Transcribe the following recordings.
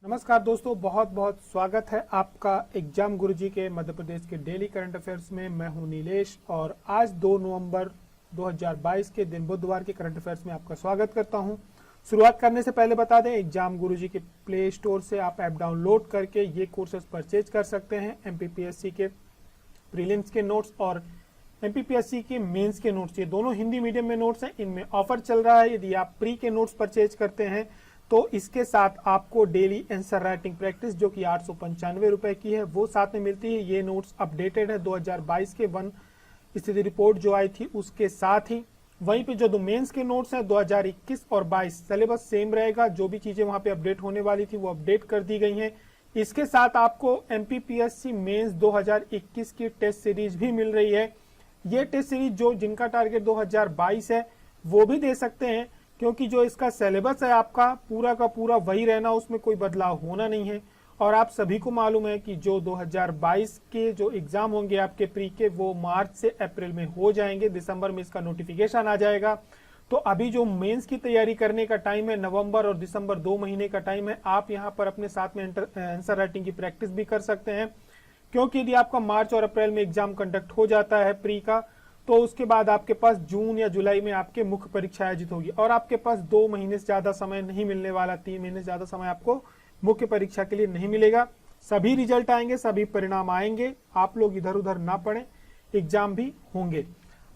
नमस्कार दोस्तों, बहुत बहुत स्वागत है आपका एग्जाम गुरुजी के मध्य प्रदेश के डेली करंट अफेयर्स में। मैं हूं नीलेश और आज 2 नवंबर 2022 के दिन बुधवार के करंट अफेयर्स में आपका स्वागत करता हूं। शुरुआत करने से पहले बता दें, एग्जाम गुरुजी के प्ले स्टोर से आप ऐप डाउनलोड करके ये कोर्सेज परचेज कर सकते हैं। एमपीपीएससी के प्रीलिम्स के नोट्स और एमपीपीएससी के मेंस के नोट्स, ये दोनों हिंदी मीडियम में नोट्स हैं। इनमें ऑफर चल रहा है। यदि आप प्री के नोट्स परचेज करते हैं तो इसके साथ आपको डेली आंसर राइटिंग प्रैक्टिस जो कि 895 रुपए की है वो साथ में मिलती है। ये नोट्स अपडेटेड है 2022 के वन स्थिति रिपोर्ट जो आई थी उसके साथ ही। वहीं पे जो मेंस के नोट्स हैं 2021 और 22 सिलेबस सेम रहेगा। जो भी चीजें वहां पे अपडेट होने वाली थी वो अपडेट कर दी गई हैं। इसके साथ आपको एमपीपीएससी मेंस 2021 की टेस्ट सीरीज भी मिल रही है। ये टेस्ट सीरीज जो जिनका टारगेट 2022 है वो भी दे सकते हैं, क्योंकि जो इसका सिलेबस है आपका पूरा का पूरा वही रहना, उसमें कोई बदलाव होना नहीं है। और आप सभी को मालूम है कि जो 2022 के जो एग्जाम होंगे आपके प्री के वो मार्च से अप्रैल में हो जाएंगे। दिसंबर में इसका नोटिफिकेशन आ जाएगा। तो अभी जो मेंस की तैयारी करने का टाइम है, नवंबर और दिसंबर 2 महीने का टाइम है। आप यहाँ पर अपने साथ में आंसर राइटिंग की प्रैक्टिस भी कर सकते हैं, क्योंकि यदि आपका मार्च और अप्रैल में एग्जाम कंडक्ट हो जाता है प्री का, तो उसके बाद आपके पास जून या जुलाई में आपके मुख्य परीक्षा आयोजित होगी और आपके पास 2 महीने से ज्यादा समय नहीं मिलने वाला। 3 महीने से ज्यादा समय आपको मुख्य परीक्षा के लिए नहीं मिलेगा। सभी रिजल्ट आएंगे, सभी परिणाम आएंगे, आप लोग इधर उधर ना पड़े, एग्जाम भी होंगे।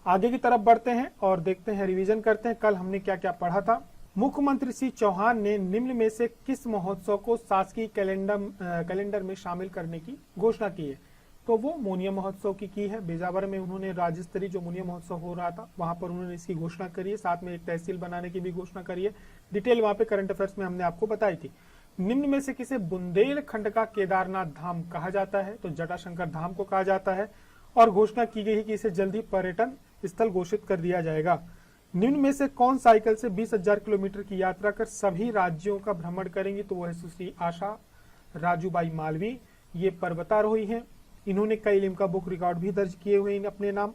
आगे की तरफ बढ़ते हैं और देखते हैं, रिवीजन करते हैं कल हमने क्या क्या पढ़ा था। मुख्यमंत्री श्री चौहान ने निम्न में से किस महोत्सव को शासकीय कैलेंडर में शामिल करने की घोषणा की है? तो वो मोनिया महोत्सव की है। बेजावर में उन्होंने राज्य स्तरीय जो मोनिया महोत्सव हो रहा था वहां पर उन्होंने इसकी घोषणा करी है। साथ में एक तहसील बनाने की भी घोषणा करी है। डिटेल वहां पे करंट अफेयर्स में हमने आपको बताई थी। निम्न में से किसे बुंदेलखंड का केदारनाथ धाम कहा जाता है? तो जटाशंकर धाम को कहा जाता है और घोषणा की गई है कि इसे जल्दी पर्यटन स्थल घोषित कर दिया जाएगा। निम्न में से कौन साइकिल से 20,000 किलोमीटर की यात्रा कर सभी राज्यों का भ्रमण करेंगी? तो वो है सुश्री आशा राजूबाई मालवीय। ये पर्वतारोही है। इन्होंने कई लिम्का बुक रिकॉर्ड भी दर्ज किए हुए हैं अपने नाम।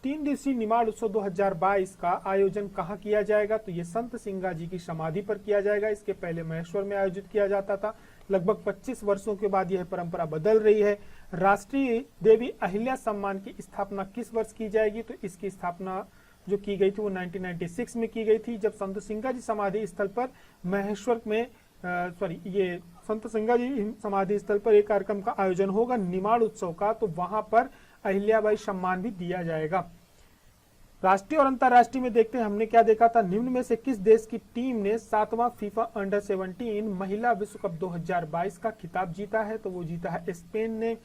3 दिवसीय निमाड़ उत्सव 2022 का आयोजन कहाँ किया जाएगा? तो ये संत सिंगा जी की समाधि पर किया जाएगा। इसके पहले महेश्वर में आयोजित किया जाता था। लगभग 25 वर्षों के बाद यह परंपरा बदल रही है। राष्ट्रीय देवी अहिल्या सम्मान की स्थापना किस वर्ष की जाएगी? तो इसकी स्थापना जो की गई थी वो 1996 में की गई थी, जब संत सिंगा जी समाधि स्थल पर महेश्वर में ये संत सिंगा जी समाधि स्थल पर एक कार्यक्रम का आयोजन होगा निमाड़ उत्सव का। तो वहां पर अहिल्याबाई सम्मान भी दिया जाएगा। राष्ट्रीय और अंतरराष्ट्रीय में देखते हैं हमने क्या देखा था। निम्न में से किस देश की टीम ने 7वां फीफा अंडर 17 महिला विश्व कप 2022 का खिताब जीता है? तो वो जीता है स्पेन ने।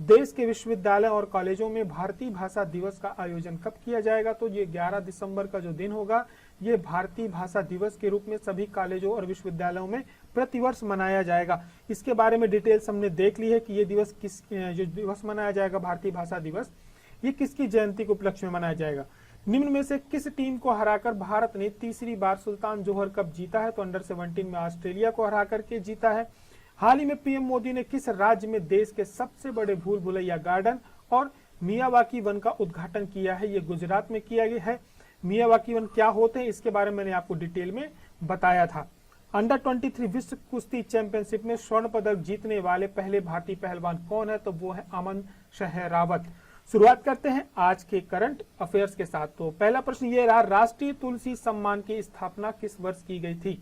देश के विश्वविद्यालय और कॉलेजों में भारतीय भाषा दिवस का आयोजन कब किया जाएगा? तो ये 11 दिसंबर का जो दिन होगा ये भारतीय भाषा दिवस के रूप में सभी कॉलेजों और विश्वविद्यालयों में प्रतिवर्ष मनाया जाएगा। इसके बारे में डिटेल्स हमने देख ली है कि ये दिवस जो दिवस मनाया जाएगा भारतीय भाषा दिवस, ये किसकी जयंती के उपलक्ष्य में मनाया जाएगा। निम्न में से किस टीम को हराकर भारत ने तीसरी बार सुल्तान जोहर कप जीता है? तो अंडर 17 में ऑस्ट्रेलिया को हरा करके जीता है। हाल ही में पीएम मोदी ने किस राज्य में देश के सबसे बड़े भूल भुलैया गार्डन और मियावाकी वन का उद्घाटन किया है? ये गुजरात में किया गया है। मियावाकी वन क्या होते हैं इसके बारे में मैंने आपको डिटेल में बताया था। अंडर 23 विश्व कुश्ती चैंपियनशिप में स्वर्ण पदक जीतने वाले पहले भारतीय पहलवान कौन है? तो वो है अमन शहरावत। शुरुआत करते हैं आज के करंट अफेयर्स के साथ। तो पहला प्रश्न ये रहा, राष्ट्रीय तुलसी सम्मान की स्थापना किस वर्ष की गई थी?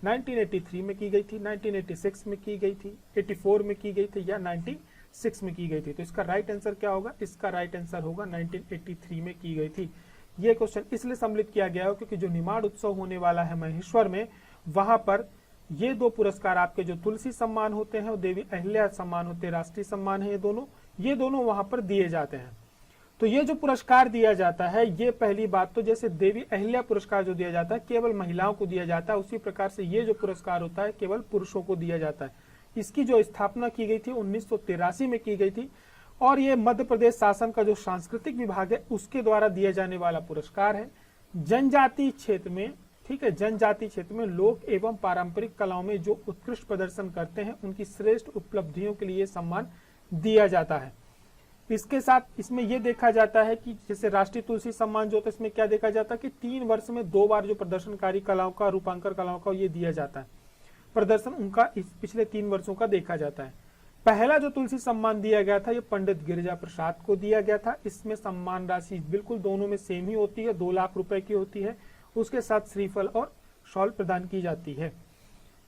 1983 में की गई थी, 1986 में की गई थी, 84 में की गई थी या 96 में की गई थी? तो इसका राइट आंसर क्या होगा? इसका राइट आंसर होगा 1983 में की गई थी। ये क्वेश्चन इसलिए सम्मिलित किया गया है क्योंकि जो निमाड़ उत्सव होने वाला है महेश्वर में, वहां पर ये 2 पुरस्कार आपके जो तुलसी सम्मान होते हैं और देवी अहिल्या सम्मान होते हैं, राष्ट्रीय सम्मान है, ये दोनों वहां पर दिए जाते हैं। तो ये जो पुरस्कार दिया जाता है, ये पहली बात तो जैसे देवी अहिल्या पुरस्कार जो दिया जाता है केवल महिलाओं को दिया जाता है, उसी प्रकार से ये जो पुरस्कार होता है केवल पुरुषों को दिया जाता है। इसकी जो स्थापना की गई थी 1983 में की गई थी और ये मध्य प्रदेश शासन का जो सांस्कृतिक विभाग है उसके द्वारा दिया जाने वाला पुरस्कार है। जनजातीय क्षेत्र में, ठीक है, जनजातीय क्षेत्र में लोक एवं पारंपरिक कलाओं में जो उत्कृष्ट प्रदर्शन करते हैं उनकी श्रेष्ठ उपलब्धियों के लिए सम्मान दिया जाता है। इसके साथ इसमें यह देखा जाता है कि जैसे राष्ट्रीय तुलसी सम्मान जो होता है इसमें क्या देखा जाता है कि 3 वर्ष में 2 बार जो प्रदर्शनकारी कलाओं का, रूपांकर कलाओं का ये दिया जाता है। प्रदर्शन उनका इस पिछले 3 वर्षों का देखा जाता है। पहला जो तुलसी सम्मान दिया गया था ये पंडित गिरिजा प्रसाद को दिया गया था। इसमें सम्मान राशि बिल्कुल दोनों में सेम ही होती है, 2 लाख रुपए की होती है। उसके साथ श्रीफल और शॉल प्रदान की जाती है।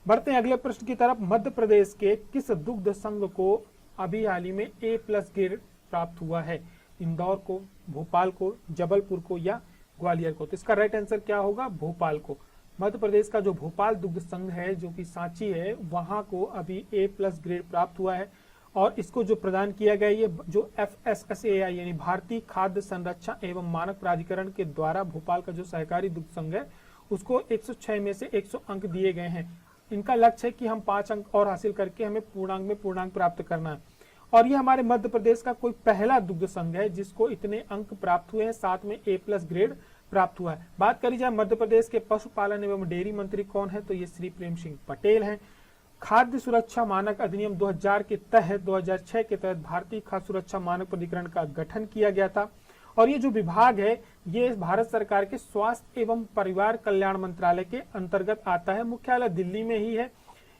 बढ़ते हैं अगले प्रश्न की तरफ। मध्य प्रदेश के किस दुग्ध संघ को अभी हाल ही में A+ ग्रेड प्राप्त हुआ है? इंदौर को, भोपाल को, जबलपुर को या ग्वालियर को? तो इसका राइट आंसर क्या होगा? भोपाल को। मध्य प्रदेश का जो भोपाल दुग्ध संघ है जो कि सांची है, वहां को अभी A+ ग्रेड प्राप्त हुआ है और इसको जो प्रदान किया गया ये जो FSSAI यानी भारतीय खाद्य संरक्षण एवं मानक प्राधिकरण के द्वारा भोपाल का जो सहकारी दुग्ध संघ है उसको 106 में से 100 अंक दिए गए हैं। इनका लक्ष्य है कि हम 5 अंक और हासिल करके हमें पूर्णांक में पूर्णांक प्राप्त करना है और ये हमारे मध्य प्रदेश का कोई पहला दुग्ध संघ है जिसको इतने अंक प्राप्त हुए हैं, साथ में A+ ग्रेड प्राप्त हुआ है। बात करी जाए मध्य प्रदेश के पशुपालन एवं डेयरी मंत्री कौन है, तो ये श्री प्रेम सिंह पटेल हैं। खाद्य सुरक्षा मानक अधिनियम 2000 के तहत 2006 के तहत भारतीय खाद्य सुरक्षा मानक प्राधिकरण का गठन किया गया था और ये जो विभाग है ये भारत सरकार के स्वास्थ्य एवं परिवार कल्याण मंत्रालय के अंतर्गत आता है। मुख्यालय दिल्ली में ही है।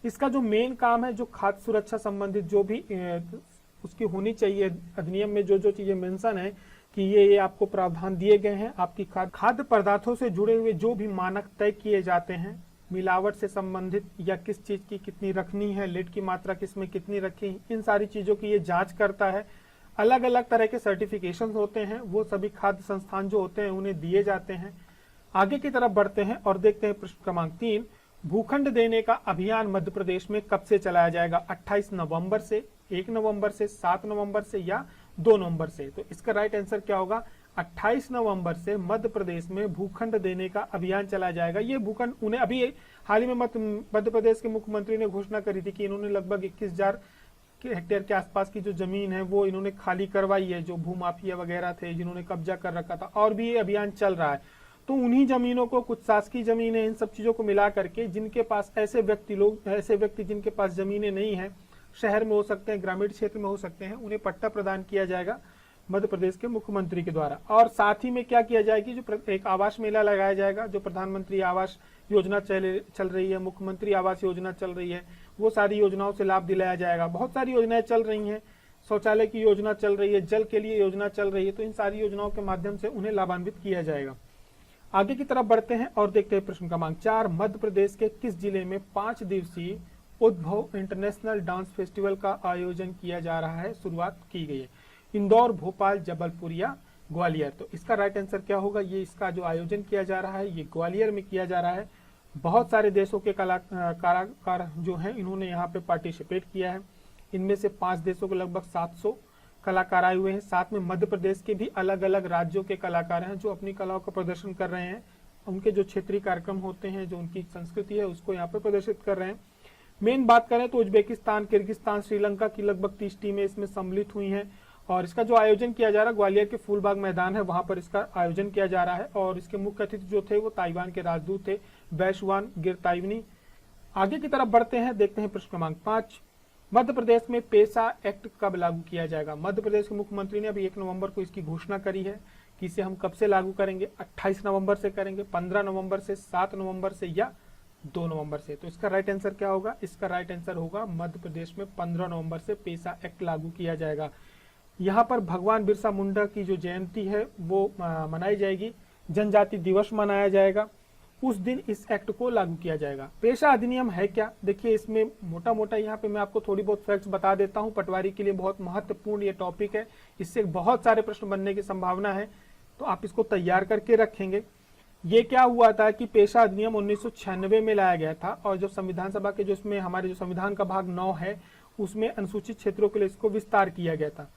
इसका जो मेन काम है जो खाद्य सुरक्षा संबंधित जो भी उसकी होनी चाहिए, अधिनियम में जो जो चीजें मेंशन है कि ये आपको प्रावधान दिए गए हैं, आपकी खाद्य पदार्थों से जुड़े हुए जो भी मानक तय किए जाते हैं, मिलावट से संबंधित या किस चीज की कितनी रखनी है, लेड की मात्रा किसमें कितनी रखी, इन सारी चीजों की ये जांच करता है। अलग अलग तरह के सर्टिफिकेशन होते हैं, वो सभी खाद्य संस्थान जो होते हैं उन्हें दिए जाते हैं। आगे की तरफ बढ़ते हैं और देखते हैं प्रश्न क्रमांक 3। भूखंड देने का अभियान मध्य प्रदेश में कब से चलाया जाएगा? 28 नवंबर से, 1 नवंबर से, 7 नवंबर से या 2 नवंबर से? तो इसका राइट आंसर क्या होगा? 28 नवंबर से मध्य प्रदेश में भूखंड देने का अभियान चलाया जाएगा। ये भूखंड उन्हें अभी हाल ही में मध्य प्रदेश के मुख्यमंत्री ने घोषणा करी थी कि इन्होंने लगभग 21,000 हेक्टेयर के आसपास की जो जमीन है वो इन्होंने खाली करवाई है, जो भूमाफिया वगैरह थे जिन्होंने कब्जा कर रखा था, और भी ये अभियान चल रहा है। तो उन्हीं जमीनों को, कुछ शासकीय जमीनें, इन सब चीजों को मिला करके जिनके पास ऐसे व्यक्ति जिनके पास जमीनें नहीं है, शहर में हो सकते हैं, ग्रामीण क्षेत्र में हो सकते हैं, उन्हें पट्टा प्रदान किया जाएगा मध्य प्रदेश के मुख्यमंत्री के द्वारा। और साथ ही में क्या किया जाएगी, जो एक आवास मेला लगाया जाएगा, जो प्रधानमंत्री आवास योजना चल रही है, मुख्यमंत्री आवास योजना चल रही है, वो सारी योजनाओं से लाभ दिलाया जाएगा। बहुत सारी योजनाएं चल रही हैं, शौचालय की योजना चल रही है, जल के लिए योजना चल रही है, तो इन सारी योजनाओं के माध्यम से उन्हें लाभान्वित किया जाएगा। आगे की तरफ बढ़ते हैं और देखते हैं प्रश्न क्रमांक 4। मध्य प्रदेश के किस जिले में 5 दिवसीय उद्भव इंटरनेशनल डांस फेस्टिवल का आयोजन किया जा रहा है, शुरुआत की गई है? इंदौर, भोपाल, जबलपुर या ग्वालियर? तो इसका राइट आंसर क्या होगा? ये इसका जो आयोजन किया जा रहा है ये ग्वालियर में किया जा रहा है। बहुत सारे देशों के कलाकार जो हैं इन्होंने यहाँ पे पार्टिसिपेट किया है। इनमें से 5 देशों के लगभग 700 कलाकार आए हुए हैं। साथ में मध्य प्रदेश के भी अलग अलग राज्यों के कलाकार हैं जो अपनी कलाओं का प्रदर्शन कर रहे हैं। उनके जो क्षेत्रीय कार्यक्रम होते हैं, जो उनकी संस्कृति है, उसको यहाँ पे प्रदर्शित कर रहे हैं। मेन बात करें तो उज्बेकिस्तान, किर्गिस्तान, श्रीलंका की लगभग 30 टीमें इसमें सम्मिलित हुई हैं और इसका जो आयोजन किया जा रहा है ग्वालियर के फूलबाग मैदान है, वहां पर इसका आयोजन किया जा रहा है। और इसके मुख्य अतिथि जो थे वो ताइवान के राजदूत थे, बैशवान गिरताइवनी। आगे की तरफ बढ़ते हैं, देखते हैं प्रश्न क्रमांक 5। मध्य प्रदेश में पेशा एक्ट कब लागू किया जाएगा? मध्य प्रदेश के मुख्यमंत्री ने अभी 1 नवंबर को इसकी घोषणा करी है कि इसे हम कब से लागू करेंगे। 28 नवंबर से करेंगे, 15 नवंबर से, 7 नवंबर से या 2 नवंबर से? तो इसका राइट आंसर क्या होगा? इसका राइट आंसर होगा मध्य प्रदेश में 15 नवंबर से पेशा एक्ट लागू किया जाएगा। यहाँ पर भगवान बिरसा मुंडा की जो जयंती है वो मनाई जाएगी, जनजाति दिवस मनाया जाएगा, उस दिन इस एक्ट को लागू किया जाएगा। पेशा अधिनियम है क्या? देखिए इसमें मोटा मोटा यहाँ पे मैं आपको थोड़ी बहुत फैक्ट्स बता देता हूँ। पटवारी के लिए बहुत महत्वपूर्ण ये टॉपिक है, इससे बहुत सारे प्रश्न बनने की संभावना है, तो आप इसको तैयार करके रखेंगे। ये क्या हुआ था कि पेशा अधिनियम 1996 में लाया गया था और जो संविधान सभा के जो इसमें हमारे जो संविधान का भाग 9 है उसमें अनुसूचित क्षेत्रों के लिए इसको विस्तार किया गया था।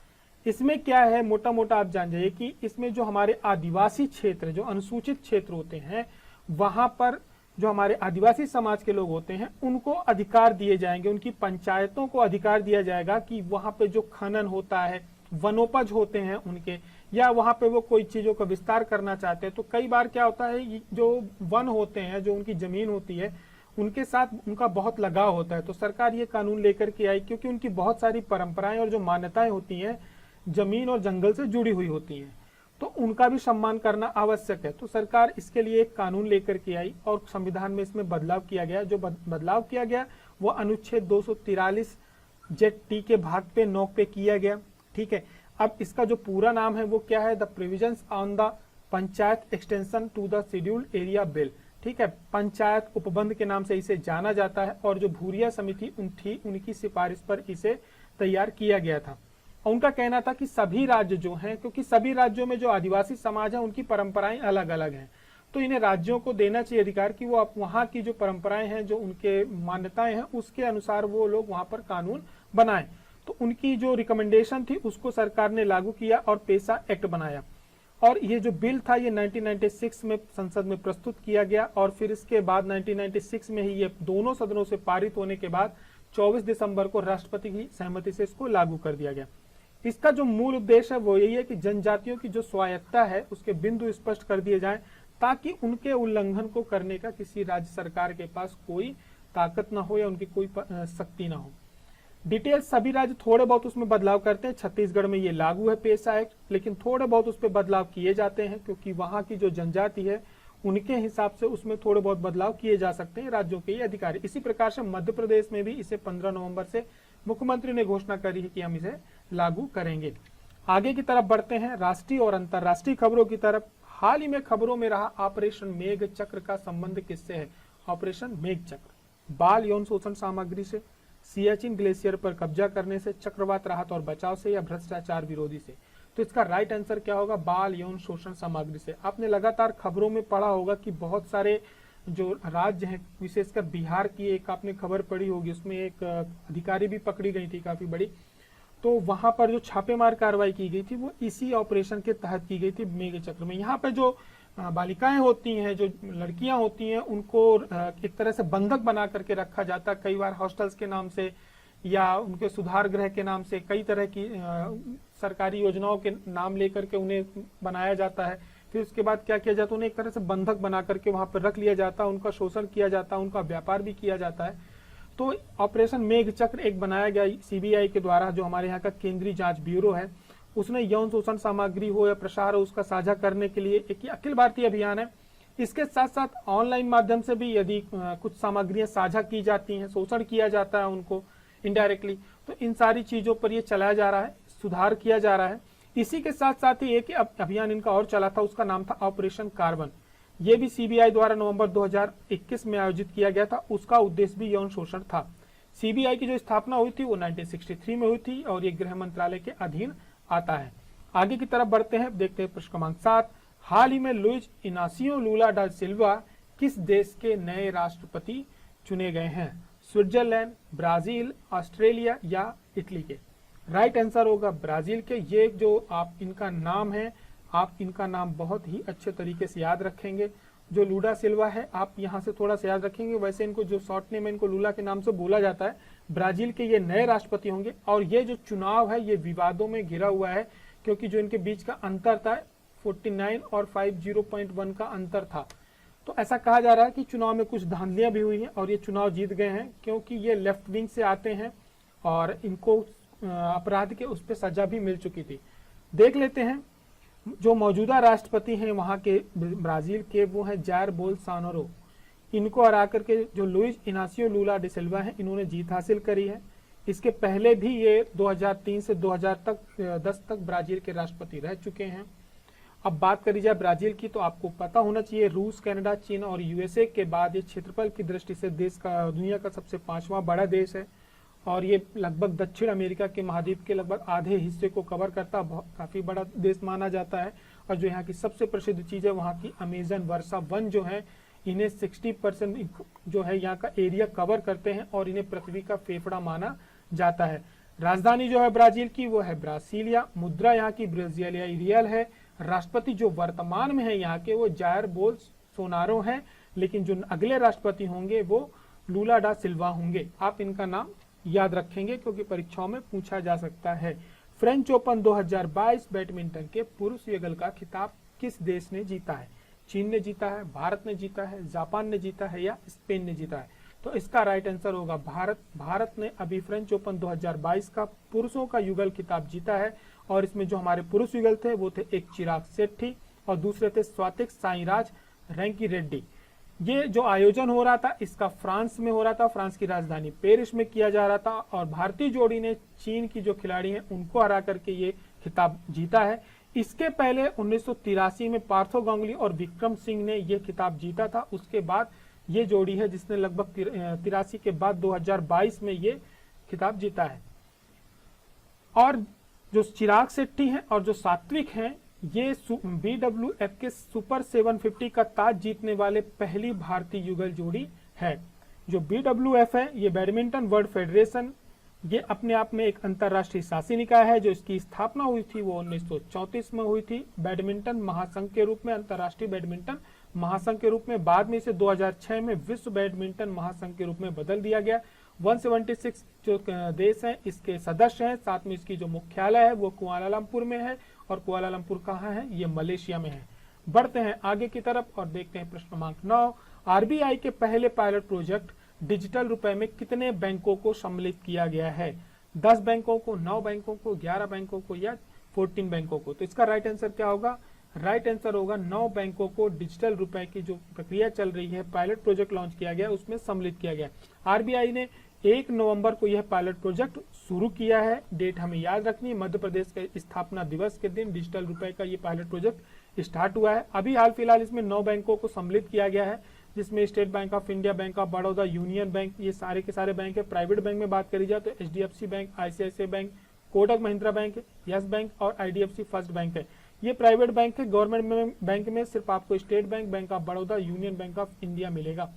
इसमें क्या है, मोटा मोटा आप जान जाइए कि इसमें जो हमारे आदिवासी क्षेत्र, जो अनुसूचित क्षेत्र होते हैं, वहां पर जो हमारे आदिवासी समाज के लोग होते हैं उनको अधिकार दिए जाएंगे, उनकी पंचायतों को अधिकार दिया जाएगा कि वहां पे जो खनन होता है, वनोपज होते हैं उनके, या वहां पे वो कोई चीजों का विस्तार करना चाहते हैं, तो कई बार क्या होता है जो वन होते हैं, जो उनकी जमीन होती है, उनके साथ उनका बहुत लगाव होता है। तो सरकार ये कानून लेकर के आई क्योंकि उनकी बहुत सारी परंपराएं और जो मान्यताएं होती हैं जमीन और जंगल से जुड़ी हुई होती हैं। तो उनका भी सम्मान करना आवश्यक है। तो सरकार इसके लिए एक कानून लेकर के आई और संविधान में इसमें बदलाव किया गया। जो बदलाव किया गया वो अनुच्छेद 243 जेट टी के भाग पे 9 पे किया गया। ठीक है, अब इसका जो पूरा नाम है वो क्या है, the provisions on the panchayat extension to the scheduled area bill. ठीक है, पंचायत उपबंध के नाम से इसे जाना जाता है और जो भूरिया समिति उनकी सिफारिश पर इसे तैयार किया गया था। उनका कहना था कि सभी राज्य जो हैं, क्योंकि सभी राज्यों में जो आदिवासी समाज है उनकी परंपराएं अलग अलग हैं, तो इन्हें राज्यों को देना चाहिए अधिकार कि वो वहाँ की जो परंपराएं हैं, जो उनके मान्यताएं हैं, उसके अनुसार वो लोग वहाँ पर कानून बनाएं। तो उनकी जो रिकमेंडेशन थी उसको सरकार ने लागू किया और पेशा एक्ट बनाया। और ये जो बिल था ये 1996 में संसद में प्रस्तुत किया गया और फिर इसके बाद 1996 में ही ये दोनों सदनों से पारित होने के बाद 24 दिसंबर को राष्ट्रपति की सहमति से इसको लागू कर दिया गया। इसका जो मूल उद्देश्य है वो यही है कि जनजातियों की जो स्वायत्तता है उसके बिंदु स्पष्ट कर दिए जाएं, ताकि उनके उल्लंघन को करने का किसी राज्य सरकार के पास कोई ताकत ना हो या उनकी कोई शक्ति ना हो। डिटेल सभी राज्य थोड़े बहुत उसमें बदलाव करते हैं। छत्तीसगढ़ में ये लागू है पेशा एक्ट, लेकिन थोड़े बहुत उस पर बदलाव किए जाते हैं क्योंकि वहां की जो जनजाति है उनके हिसाब से उसमें थोड़े बहुत बदलाव किए जा सकते हैं राज्यों के ये अधिकारी। इसी प्रकार से मध्य प्रदेश में भी इसे 15 नवंबर से मुख्यमंत्री ने घोषणा करी है कि हम इसे लागू करेंगे। आगे की तरफ बढ़ते हैं, राष्ट्रीय और अंतर्राष्ट्रीय खबरों की तरफ। हाल ही में खबरों में रहा ऑपरेशन मेघ चक्र का संबंध किससे है? ऑपरेशन मेघ चक्र बाल यौन शोषण सामग्री से, सियाचिन ग्लेशियर पर कब्जा करने से, चक्रवात राहत और बचाव से या भ्रष्टाचार विरोधी से। तो इसका राइट आंसर क्या होगा? बाल यौन शोषण सामग्री से। आपने लगातार खबरों में पढ़ा होगा कि बहुत सारे जो राज्य हैं, विशेषकर बिहार की एक आपने खबर पढ़ी होगी, उसमें एक अधिकारी भी पकड़ी गई थी काफी बड़ी। तो वहां पर जो छापेमार कार्रवाई की गई थी वो इसी ऑपरेशन के तहत की गई थी मेघ चक्र में। यहाँ पे जो बालिकाएं होती हैं, जो लड़कियां होती हैं, उनको एक तरह से बंधक बना करके रखा जाता है, कई बार हॉस्टल्स के नाम से या उनके सुधार गृह के नाम से, कई तरह की सरकारी योजनाओं के नाम लेकर के उन्हें बनाया जाता है। फिर उसके बाद क्या किया जाता है, उन्हें एक तरह से बंधक बना करके वहां पर रख लिया जाता है, उनका शोषण किया जाता है, उनका व्यापार भी किया जाता है। तो ऑपरेशन मेघ चक्र एक बनाया गया सीबीआई के द्वारा, जो हमारे यहाँ का केंद्रीय जांच ब्यूरो है, उसने यौन शोषण सामग्री हो या प्रसार हो उसका साझा करने के लिए एक अखिल भारतीय अभियान है। इसके साथ साथ ऑनलाइन माध्यम से भी यदि कुछ सामग्रियां साझा की जाती हैं, शोषण किया जाता है उनको इनडायरेक्टली, तो इन सारी चीजों पर ये चलाया जा रहा है, सुधार किया जा रहा है। इसी के साथ साथ ही एक अभियान इनका और चला था, उसका नाम था ऑपरेशन कार्बन। ये भी सीबीआई द्वारा नवंबर 2021 में आयोजित किया गया था। उसका उद्देश्य भी यौन शोषण था। सीबीआई की जो स्थापना हुई थी वो 1963 में हुई थी और ये गृह मंत्रालय के अधीन आता है। आगे की तरफ बढ़ते हैं, देखते हैं प्रश्न क्रमांक 7। हाल ही में लुइज इनासियो लूला डा सिल्वा किस देश के नए राष्ट्रपति चुने गए हैं? स्विट्जरलैंड, ब्राजील, ऑस्ट्रेलिया या इटली के? राइट आंसर होगा ब्राजील के। ये जो आप इनका नाम है, आप इनका नाम बहुत ही अच्छे तरीके से याद रखेंगे। जो लूला सिल्वा है, आप यहाँ से थोड़ा सा याद रखेंगे। वैसे इनको जो शॉर्ट नेम है, इनको लूला के नाम से बोला जाता है। ब्राजील के ये नए राष्ट्रपति होंगे और ये जो चुनाव है ये विवादों में घिरा हुआ है, क्योंकि जो इनके बीच का अंतर था 49 और 50.1 का अंतर था। तो ऐसा कहा जा रहा है कि चुनाव में कुछ धांधलियां भी हुई हैं और ये चुनाव जीत गए हैं, क्योंकि ये लेफ्ट विंग से आते हैं और इनको अपराध के उस पर सजा भी मिल चुकी थी। देख लेते हैं जो मौजूदा राष्ट्रपति हैं वहां के ब्राजील के, वो हैं जायर बोल्सोनारो। इनको हरा करके जो लुइज इनासियो लूला डा सिल्वा है, इन्होंने जीत हासिल करी है। इसके पहले भी ये 2003 से 2010 तक ब्राजील के राष्ट्रपति रह चुके हैं। अब बात करी जाए ब्राजील की, तो आपको पता होना चाहिए रूस, कनाडा, चीन और यूएसए के बाद ये क्षेत्रफल की दृष्टि से देश का दुनिया का सबसे 5वां बड़ा देश है और ये लगभग दक्षिण अमेरिका के महाद्वीप के लगभग आधे हिस्से को कवर करता, काफी बड़ा देश माना जाता है। और जो यहाँ की सबसे प्रसिद्ध चीज है वहाँ की अमेजन वर्षा वन जो है, इन्हें 60% जो है यहाँ का एरिया कवर करते हैं और इन्हें पृथ्वी का फेफड़ा माना जाता है। राजधानी जो है ब्राजील की वो है ब्रासिलिया। मुद्रा यहाँ की ब्राजीलियाई रियल है। राष्ट्रपति जो वर्तमान में है यहाँ के वो जायर बोल्सोनारो हैं, लेकिन जो अगले राष्ट्रपति होंगे वो लूला डा सिल्वा होंगे। आप इनका नाम याद रखेंगे क्योंकि परीक्षाओं में पूछा जा सकता है। फ्रेंच ओपन 2022 बैडमिंटन के पुरुष युगल का खिताब किस देश ने जीता है? चीन ने जीता है, भारत ने जीता है, जापान ने जीता है या स्पेन ने जीता है? तो इसका राइट आंसर होगा भारत। भारत ने अभी फ्रेंच ओपन 2022 का पुरुषों का युगल खिताब जीता है और इसमें जो हमारे पुरुष युगल थे वो थे एक चिराग शेट्टी और दूसरे थे स्वातिक साईराज रैंकी रेड्डी। ये जो आयोजन हो रहा था इसका फ्रांस में हो रहा था, फ्रांस की राजधानी पेरिस में किया जा रहा था और भारतीय जोड़ी ने चीन की जो खिलाड़ी हैं उनको हरा करके ये खिताब जीता है। इसके पहले 1983 में पार्थो गांगुली और विक्रम सिंह ने यह खिताब जीता था। उसके बाद ये जोड़ी है जिसने लगभग 83 के बाद 2022 में ये खिताब जीता है। और जो चिराग शेट्टी हैं और जो सात्विक हैं ये BWF के सुपर 750 का ताज जीतने वाले पहली भारतीय युगल जोड़ी है। जो BWF है ये बैडमिंटन वर्ल्ड फेडरेशन, ये अपने आप में एक अंतर्राष्ट्रीय शासी निकाय है। जो इसकी स्थापना हुई थी वो 1934 में हुई थी बैडमिंटन महासंघ के रूप में, अंतर्राष्ट्रीय बैडमिंटन महासंघ के रूप में। बाद में इसे 2006 में विश्व बैडमिंटन महासंघ के रूप में बदल दिया गया। 176 जो देश हैं इसके सदस्य हैं। साथ में इसकी जो मुख्यालय है वो कुआलालंपुर में है और कुआलालंपुर कहाँ है, ये मलेशिया में है। बढ़ते हैं आगे की तरफ और देखते हैं प्रश्न क्रमांक 9। आरबीआई के पहले पायलट प्रोजेक्ट डिजिटल रुपए में कितने बैंकों को सम्मिलित किया गया है? 10 बैंकों को, 9 बैंकों को, 11 बैंकों को या 14 बैंकों को? तो इसका राइट आंसर क्या होगा? राइट आंसर होगा 9 बैंकों को डिजिटल रुपए की जो प्रक्रिया चल रही है, पायलट प्रोजेक्ट लॉन्च किया गया उसमें सम्मिलित किया गया। आरबीआई ने 1 नवंबर को यह पायलट प्रोजेक्ट शुरू किया है। डेट हमें याद रखनी है, मध्य प्रदेश के स्थापना दिवस के दिन डिजिटल रुपए का ये पायलट प्रोजेक्ट स्टार्ट हुआ है। अभी हाल फिलहाल इसमें 9 बैंकों को सम्मिलित किया गया है जिसमें state bank of India, bank of Baroda, union bank, ये सारे के सारे बैंक है। प्राइवेट बैंक में बात करी जाए तो HDFC bank, ICICI bank, Kotak Mahindra bank, yes bank और IDFC फर्स्ट बैंक है। ये प्राइवेट बैंक है। गवर्नमेंट बैंक में सिर्फ आपको state bank, bank of Baroda, union bank of India मिलेगा।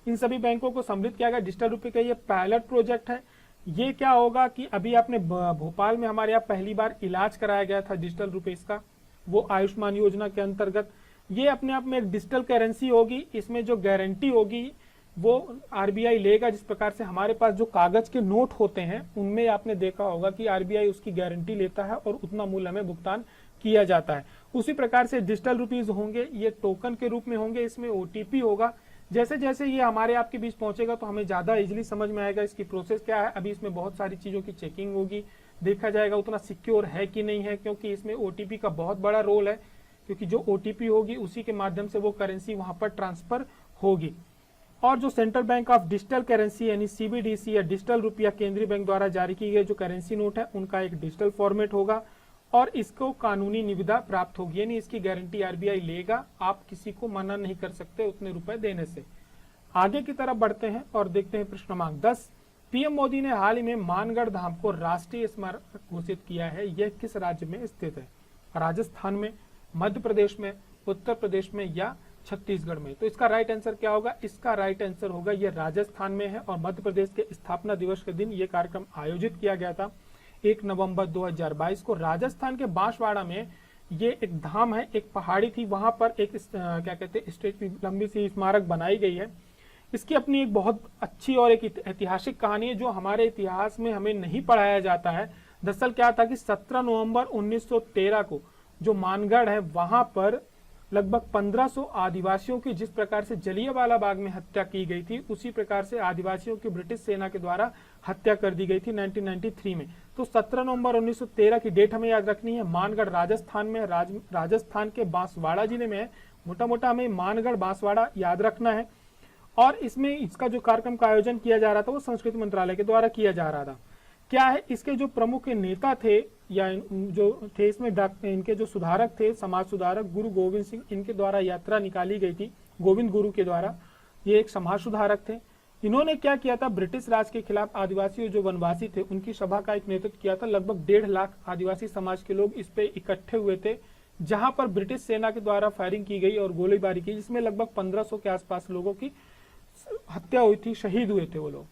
इन सभी बैंकों को सम्मिलित किया गया। डिजिटल रुपए का ये पायलट प्रोजेक्ट है। ये क्या होगा कि अभी आपने भोपाल में हमारे यहाँ पहली बार इलाज कराया गया था डिजिटल रुपीस का, वो आयुष्मान योजना के अंतर्गत। ये अपने आप में एक डिजिटल करेंसी होगी। इसमें जो गारंटी होगी वो आरबीआई लेगा। जिस प्रकार से हमारे पास जो कागज के नोट होते हैं उनमें आपने देखा होगा कि आरबीआई उसकी गारंटी लेता है और उतना मूल्य हमें भुगतान किया जाता है। उसी प्रकार से डिजिटल रुपीज होंगे, ये टोकन के रूप में होंगे। इसमें OTP होगा। जैसे जैसे ये हमारे आपके बीच पहुंचेगा तो हमें ज्यादा इजीली समझ में आएगा इसकी प्रोसेस क्या है। अभी इसमें बहुत सारी चीजों की चेकिंग होगी, देखा जाएगा उतना सिक्योर है कि नहीं है, क्योंकि इसमें OTP का बहुत बड़ा रोल है। क्योंकि जो OTP होगी उसी के माध्यम से वो करेंसी वहां पर ट्रांसफर होगी। और जो central bank of digital currency यानी CBDC या डिजिटल रुपया केंद्रीय बैंक द्वारा जारी की गई जो करेंसी नोट है उनका एक डिजिटल फॉर्मेट होगा और इसको कानूनी निविदा प्राप्त होगी, यानी इसकी गारंटी आरबीआई लेगा। आप किसी को मना नहीं कर सकते उतने रुपए देने से। आगे की तरफ बढ़ते हैं और देखते हैं प्रश्न क्रमांक 10। पीएम मोदी ने हाल ही में मानगढ़ धाम को राष्ट्रीय स्मारक घोषित किया है। यह किस राज्य में स्थित है? राजस्थान में, मध्य प्रदेश में, उत्तर प्रदेश में या छत्तीसगढ़ में? तो इसका राइट आंसर क्या होगा? इसका राइट आंसर होगा ये राजस्थान में है और मध्य प्रदेश के स्थापना दिवस के दिन ये कार्यक्रम आयोजित किया गया था 1 नवंबर 2022 को। राजस्थान के बांसवाड़ा में ये एक धाम है, एक पहाड़ी थी, वहां पर एक क्या कहते हैं स्टेचू, लंबी सी स्मारक बनाई गई है। इसकी अपनी एक बहुत अच्छी और एक ऐतिहासिक कहानी है जो हमारे इतिहास में हमें नहीं पढ़ाया जाता है। दरअसल क्या था कि 17 नवंबर 1913 को जो मानगढ़ है वहां पर लगभग 1500 आदिवासियों की जिस प्रकार से जलियांवाला बाग में हत्या की गई थी उसी प्रकार से आदिवासियों की ब्रिटिश सेना के द्वारा हत्या कर दी गई थी 1993 में। तो 17 नवंबर 1913 की डेट हमें याद रखनी है। मानगढ़ राजस्थान में, राजस्थान के बांसवाड़ा जिले में है। मोटा मोटा हमें मानगढ़ बांसवाड़ा याद रखना है। और इसमें इसका जो कार्यक्रम का आयोजन किया जा रहा था वो संस्कृति मंत्रालय के द्वारा किया जा रहा था। क्या है, इसके जो प्रमुख नेता थे या जो थे इसमें इनके जो सुधारक थे, समाज सुधारक गुरु गोविंद सिंह, इनके द्वारा यात्रा निकाली गई थी गोविंद गुरु के द्वारा। ये एक समाज सुधारक थे। इन्होंने क्या किया था, ब्रिटिश राज के खिलाफ आदिवासी जो वनवासी थे उनकी सभा का एक नेतृत्व किया था। लगभग 1.5 लाख आदिवासी समाज के लोग इस पे इकट्ठे हुए थे जहां पर ब्रिटिश सेना के द्वारा फायरिंग की गई और गोलीबारी की, जिसमें लगभग 1500 के आसपास लोगों की हत्या हुई थी, शहीद हुए थे वो लोग।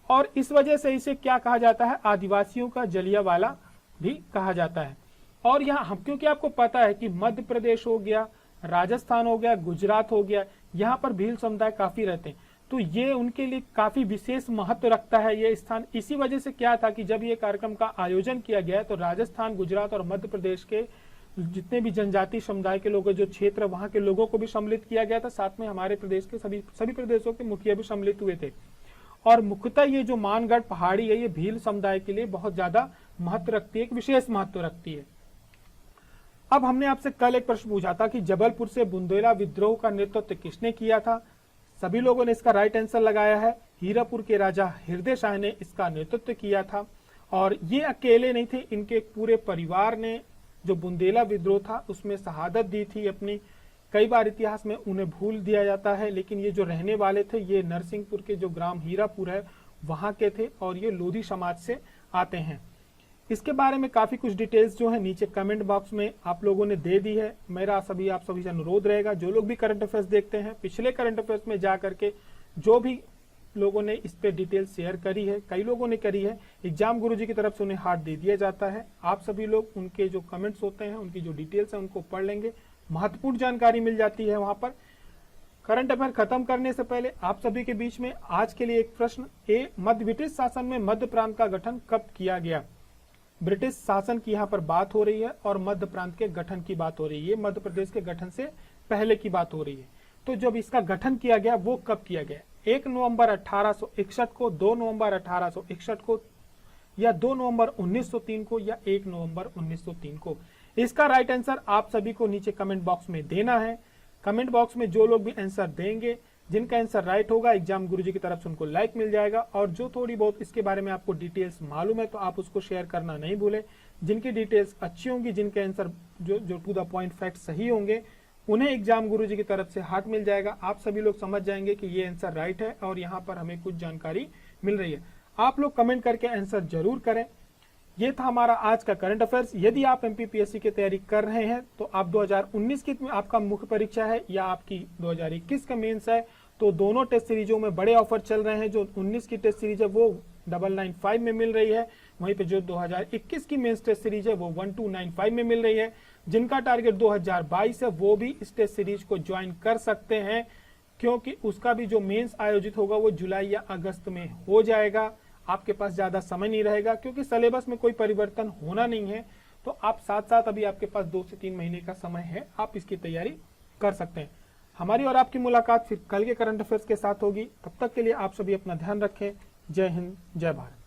और इस वजह से इसे क्या कहा जाता है, आदिवासियों का जलियांवाला भी कहा जाता है। और यहाँ हम, क्योंकि आपको पता है कि मध्य प्रदेश हो गया, राजस्थान हो गया, गुजरात हो गया, यहाँ पर भील समुदाय काफी रहते हैं, तो ये उनके लिए काफी विशेष महत्व रखता है ये स्थान। इसी वजह से क्या था कि जब ये कार्यक्रम का आयोजन किया गया तो राजस्थान, गुजरात और मध्य प्रदेश के जितने भी जनजाति समुदाय के लोग जो क्षेत्र वहां के लोगों को भी सम्मिलित किया गया था। साथ में हमारे प्रदेश के सभी प्रदेशों के मुखिया भी सम्मिलित हुए थे। और मुख्यतः ये जो मानगढ़ पहाड़ी है ये भील समुदाय के लिए बहुत ज्यादा महत्व रखती है, एक विशेष महत्व रखती है। अब हमने आपसे कल एक प्रश्न पूछा था कि जबलपुर से बुंदेला विद्रोह का नेतृत्व किसने किया था। सभी लोगों ने इसका राइट आंसर लगाया है। हीरापुर के राजा हृदय शाह ने इसका नेतृत्व किया था और ये अकेले नहीं थे, इनके पूरे परिवार ने जो बुंदेला विद्रोह था उसमें शहादत दी थी अपनी। कई बार इतिहास में उन्हें भूल दिया जाता है, लेकिन ये जो रहने वाले थे ये नरसिंहपुर के जो ग्राम हीरापुर है वहां के थे और ये लोधी समाज से आते हैं। इसके बारे में काफी कुछ डिटेल्स जो है नीचे कमेंट बॉक्स में आप लोगों ने दे दी है। मेरा आप सभी से अनुरोध रहेगा, जो लोग भी करंट अफेयर्स देखते हैं पिछले करंट अफेयर्स में जा करके जो भी लोगों ने इस पे डिटेल शेयर करी है, कई लोगों ने करी है, एग्जाम गुरुजी की तरफ से उन्हें हार्ट दे दिया जाता है। आप सभी लोग उनके जो कमेंट्स होते हैं, उनकी जो डिटेल्स है उनको पढ़ लेंगे, महत्वपूर्ण जानकारी मिल जाती है वहां पर। करंट अफेयर खत्म करने से पहले आप सभी के बीच में आज के लिए एक प्रश्न, मध्य ब्रिटिश शासन में मध्य प्रांत का गठन कब किया गया। ब्रिटिश शासन की यहाँ पर बात हो रही है और मध्य प्रांत के गठन की बात हो रही है, मध्य प्रदेश के गठन से पहले की बात हो रही है। तो जब इसका गठन किया गया वो कब किया गया, 1 नवंबर 1861 को, 2 नवंबर 1861 को, या 2 नवंबर 1903 को, या 1 नवंबर 1903 को। इसका राइट आंसर आप सभी को नीचे कमेंट बॉक्स में देना है। कमेंट बॉक्स में जो लोग भी आंसर देंगे, जिनका आंसर राइट होगा, एग्जाम गुरुजी की तरफ से उनको लाइक मिल जाएगा। और जो थोड़ी बहुत इसके बारे में आपको डिटेल्स मालूम है तो आप उसको शेयर करना नहीं भूलें। जिनकी डिटेल्स अच्छी होंगी, जिनके आंसर जो टू द पॉइंट फैक्ट सही होंगे, उन्हें एग्जाम गुरुजी की तरफ से हार्ट मिल जाएगा। आप सभी लोग समझ जाएंगे कि ये आंसर राइट है और यहाँ पर हमें कुछ जानकारी मिल रही है। आप लोग कमेंट करके आंसर जरूर करें। ये था हमारा आज का करंट अफेयर्स। यदि आप एमपीपीएससी की तैयारी कर रहे हैं तो आप 2019 की आपका मुख्य परीक्षा है या आपकी 2021 का मेंस है, तो दोनों टेस्ट सीरीजों में बड़े ऑफर चल रहे हैं। जो 19 की टेस्ट सीरीज है वो 995 में मिल रही है, वहीं पे जो 2021 की मेंस टेस्ट सीरीज है वो 1295 में मिल रही है। जिनका टारगेट 2022 है वो भी इस टेस्ट सीरीज को ज्वाइन कर सकते हैं, क्योंकि उसका भी जो मेंस आयोजित होगा वो जुलाई या अगस्त में हो जाएगा। आपके पास ज्यादा समय नहीं रहेगा क्योंकि सिलेबस में कोई परिवर्तन होना नहीं है, तो आप साथ साथ अभी आपके पास 2 से 3 महीने का समय है, आप इसकी तैयारी कर सकते हैं। हमारी और आपकी मुलाकात फिर कल के करंट अफेयर्स के साथ होगी। तब तक के लिए आप सभी अपना ध्यान रखें। जय हिंद, जय भारत।